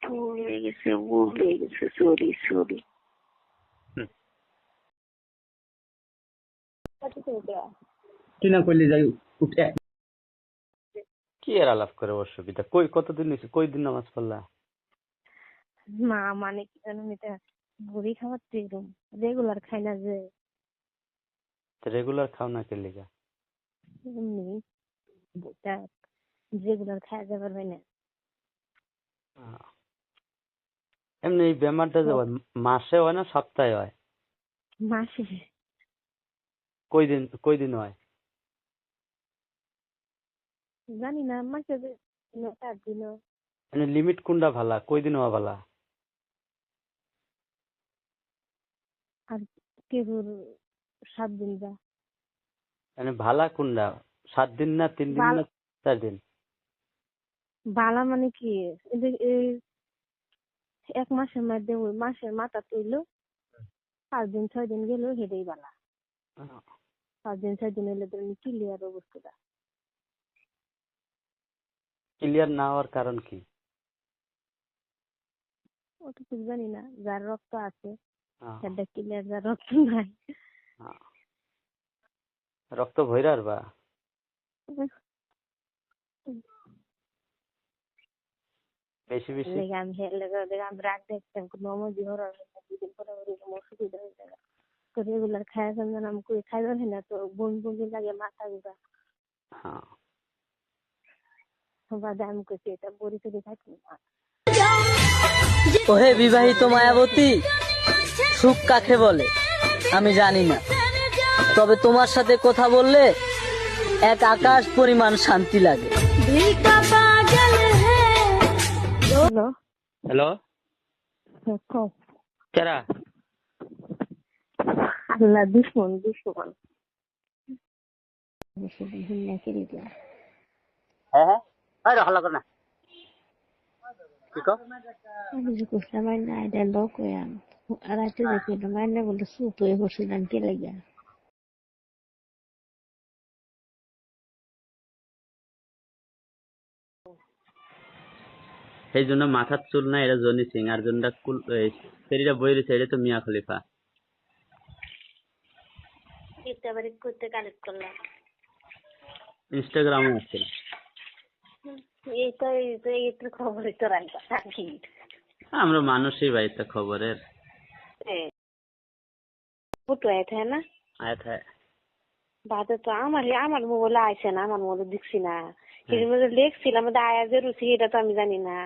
ভুল হয়ে গেছে, ভুল হয়ে গেছে, সরি সরি। তুই না করলে যাই উঠে কি এর আলাপ করে অসুবিধা? কতদিন হয়েছে? কই দিন নামাজ পড়লা? না মানে কি জানো, এটা ভুড়ি খাবার তো এরকম রেগুলার খাই না যে, রেগুলার খাও না কে লিগা? এমনি রেগুলার খাওয়া যাবার হয় না। এমনি এই বেমারটা যে হয়, মাসে হয় না সপ্তাহে হয়? মাসে কই দিন হয়? জানি না, মাসে 4 দিন। মানে লিমিট কোনটা ভালা? কই দিন হওয়া ভালা? আর কেবল 7 দিন যা মানে ভালা কোনটা? 7 দিন না 3 দিন না 4 দিন? বালা মানে কি, এই 1 মাসের মধ্যে ওই মাসের মাথা তুইলো 5 দিন 6 দিন গেল হেঁটেই বালা। 5 দিন 6 দিন হলে তুমি ক্লিয়ার অবস্থাটা। ক্লিয়ার না হওয়ার কারণ কি? অত কিছু জানি না, যার রক্ত আছে আহ, সেটা ক্লিয়ার, যার রক্ত নাই আহ। রক্ত ভৈরার বা বেশি বেশি লেগে আমি লেগে আমি রাগ দেখতাম, কোনো মজি হরার 2 দিন পরে ওরকম অসুবিধা হয়ে যায়। তো রেগুলার খাওয়া যাবে না, আমি কই খাইবার হয় না, তো বমি বমি লাগে, মাথা ঘুরা। হ্যাঁ। বাদে আমি কইছি এটা বড়ি টড়ি থাকি না। ওহে বিবাহিত মায়াবতী, সুখ কাকে বলে আমি জানি না, তবে তোমার সাথে কথা বললে এক আকাশ পরিমাণ শান্তি লাগে। হ্যালো, হ্যালো, কও। কেরা? আল্লাহ দুশ্মন দুশ্মন। হ্যাঁ হ্যাঁ, আরে হাল্লা কর না। কি কও? আমি যে কইছিলাম না এটা লোক হইয়াম, আর রাতে দেখি না মাইনে বলে সুপ হয়ে বসছিলাম কে লাগিয়া। সেই জন্য মাথার চুল না, এটা জনি সিং, আর জনটা সেরিটা বই রয়েছে, এটা তো মিয়া খলিফা। এটা আবার করতে কালেক্ট করলাম। ইনস্টাগ্রামে আছে। এইটা খবরই তো রাখবা থাকি। আমরা মানুষই ভাই, তো খবরের ফটো আইতে না আয়াত হ্যাঁ। বাদে তো আমার মোবাইলে আইছে না, আমার মোবাইলে দেখছি না। এর মধ্যে দেখছিলাম, আয়া যে রুচি এটা তো আমি জানি না।